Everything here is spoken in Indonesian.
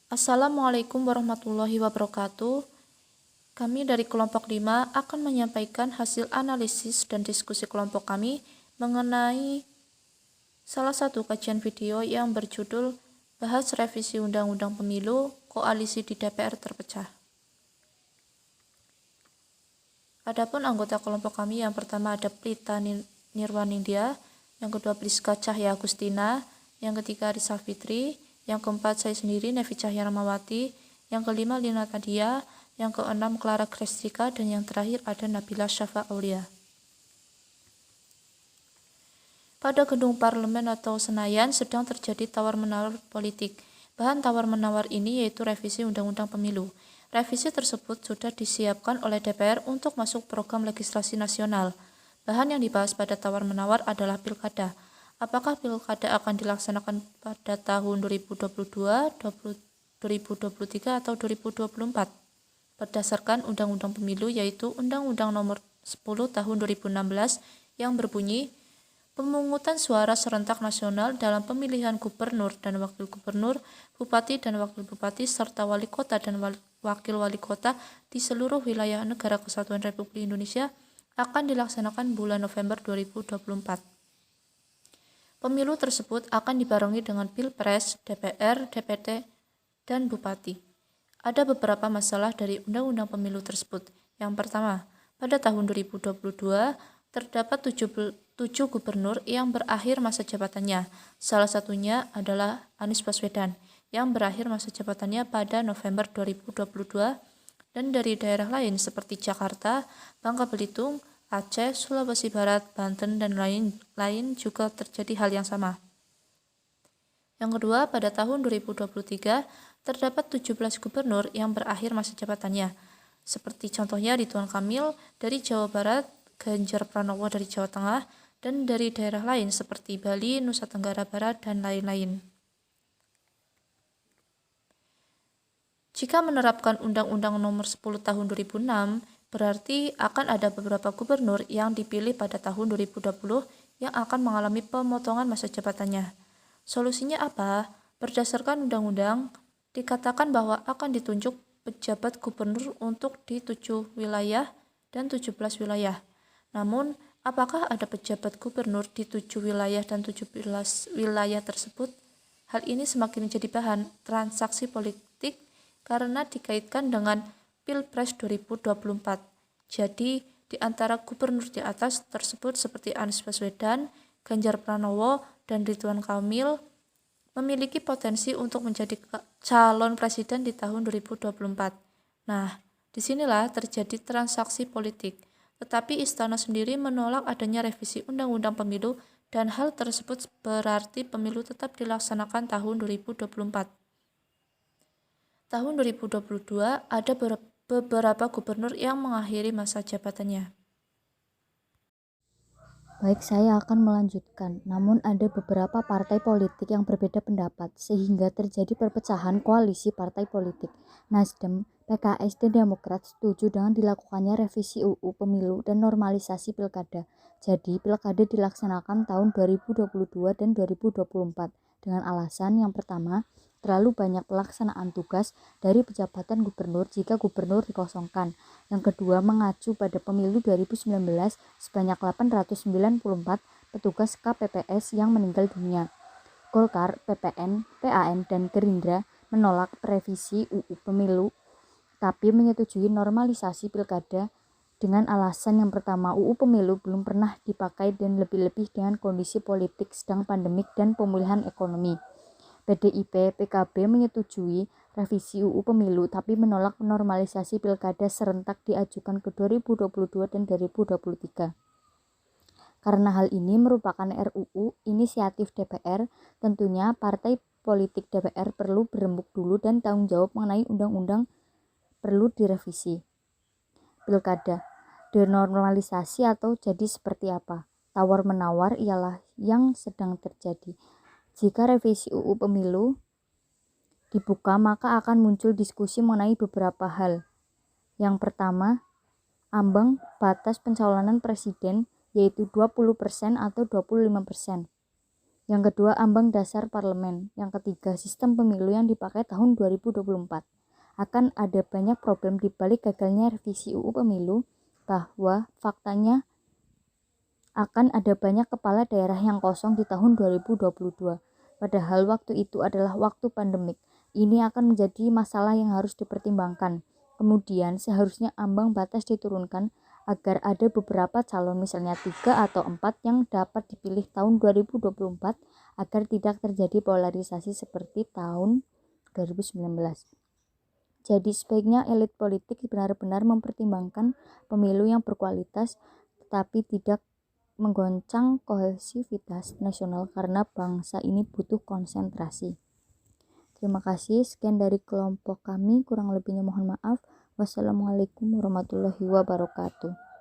Assalamualaikum warahmatullahi wabarakatuh. Kami dari kelompok 5 akan menyampaikan hasil analisis dan diskusi kelompok kami mengenai salah satu kajian video yang berjudul Bahas Revisi Undang-Undang Pemilu, Koalisi di DPR Terpecah. Adapun anggota kelompok kami yang pertama ada Prita Nirwaningdia, yang kedua Priska Cahya Agustina, yang ketiga Risa Fitri, yang keempat saya sendiri Nevi Cahya Ramawati, yang kelima Lina Tadia, yang keenam Clara Krestika, dan yang terakhir ada Nabila Syafa Aulia. Pada gedung parlemen atau Senayan sedang terjadi tawar-menawar politik. Bahan tawar-menawar ini yaitu revisi Undang-Undang Pemilu. Revisi tersebut sudah disiapkan oleh DPR untuk masuk program legislasi nasional. Bahan yang dibahas pada tawar-menawar adalah pilkada. Apakah pilkada akan dilaksanakan pada tahun 2022, 2023, atau 2024? Berdasarkan Undang-Undang Pemilu yaitu Undang-Undang Nomor 10 Tahun 2016 yang berbunyi, pemungutan suara serentak nasional dalam pemilihan gubernur dan wakil gubernur, bupati dan wakil bupati, serta wali kota dan wakil wali kota di seluruh wilayah Negara Kesatuan Republik Indonesia akan dilaksanakan bulan November 2024. Pemilu tersebut akan dibarengi dengan Pilpres, DPR, DPT, dan Bupati. Ada beberapa masalah dari Undang-Undang Pemilu tersebut. Yang pertama, pada tahun 2022, terdapat 7 gubernur yang berakhir masa jabatannya. Salah satunya adalah Anies Baswedan yang berakhir masa jabatannya pada November 2022, dan dari daerah lain seperti Jakarta, Bangka Belitung, Aceh, Sulawesi Barat, Banten, dan lain juga terjadi hal yang sama. Yang kedua, pada tahun 2023, terdapat 17 gubernur yang berakhir masa jabatannya. Seperti contohnya Ridwan Kamil dari Jawa Barat, Ganjar Pranowo dari Jawa Tengah, dan dari daerah lain seperti Bali, Nusa Tenggara Barat, dan lain-lain. Jika menerapkan Undang-Undang Nomor 10 Tahun 2006, berarti akan ada beberapa gubernur yang dipilih pada tahun 2020 yang akan mengalami pemotongan masa jabatannya. Solusinya apa? Berdasarkan undang-undang, dikatakan bahwa akan ditunjuk pejabat gubernur untuk di 7 wilayah dan 17 wilayah. Namun, apakah ada pejabat gubernur di 7 wilayah dan 17 wilayah tersebut? Hal ini semakin menjadi bahan transaksi politik karena dikaitkan dengan Pilpres 2024. Jadi, di antara gubernur di atas tersebut seperti Anies Baswedan, Ganjar Pranowo, dan Ridwan Kamil memiliki potensi untuk menjadi calon presiden di tahun 2024. Nah, disinilah terjadi transaksi politik. Tetapi Istana sendiri menolak adanya revisi Undang-Undang Pemilu dan hal tersebut berarti pemilu tetap dilaksanakan tahun 2024. Tahun 2022 ada beberapa gubernur yang mengakhiri masa jabatannya. Baik, saya akan melanjutkan. Namun ada beberapa partai politik yang berbeda pendapat sehingga terjadi perpecahan koalisi partai politik. Nasdem, PKS, dan Demokrat setuju dengan dilakukannya revisi UU Pemilu dan normalisasi pilkada. Jadi, pilkada dilaksanakan tahun 2022 dan 2024 dengan alasan yang pertama, terlalu banyak pelaksanaan tugas dari pejabatan gubernur jika gubernur dikosongkan. Yang kedua, mengacu pada pemilu 2019 sebanyak 894 petugas KPPS yang meninggal dunia. Golkar, PPN, PAN, dan Gerindra menolak revisi UU Pemilu tapi menyetujui normalisasi pilkada dengan alasan yang pertama, UU Pemilu belum pernah dipakai dan lebih-lebih dengan kondisi politik sedang pandemik dan pemulihan ekonomi. PDIP, PKB menyetujui revisi UU Pemilu tapi menolak normalisasi pilkada serentak diajukan ke 2022 dan 2023. Karena hal ini merupakan RUU inisiatif DPR, tentunya partai politik DPR perlu berembuk dulu dan tanggung jawab mengenai undang-undang perlu direvisi. Pilkada, denormalisasi atau jadi seperti apa? Tawar-menawar ialah yang sedang terjadi. Jika revisi UU Pemilu dibuka, maka akan muncul diskusi mengenai beberapa hal. Yang pertama, ambang batas pencalonan presiden yaitu 20% atau 25%. Yang kedua, ambang dasar parlemen. Yang ketiga, sistem pemilu yang dipakai tahun 2024. Akan ada banyak problem di balik gagalnya revisi UU Pemilu, bahwa faktanya akan ada banyak kepala daerah yang kosong di tahun 2022. Padahal waktu itu adalah waktu pandemik. Ini akan menjadi masalah yang harus dipertimbangkan. Kemudian seharusnya ambang batas diturunkan agar ada beberapa calon, misalnya 3 atau 4 yang dapat dipilih tahun 2024 agar tidak terjadi polarisasi seperti tahun 2019. Jadi sebaiknya elit politik benar-benar mempertimbangkan pemilu yang berkualitas tetapi tidak menggoncang kohesivitas nasional karena bangsa ini butuh konsentrasi. Terima kasih, sekian dari kelompok kami, kurang lebihnya mohon maaf. Wassalamualaikum warahmatullahi wabarakatuh.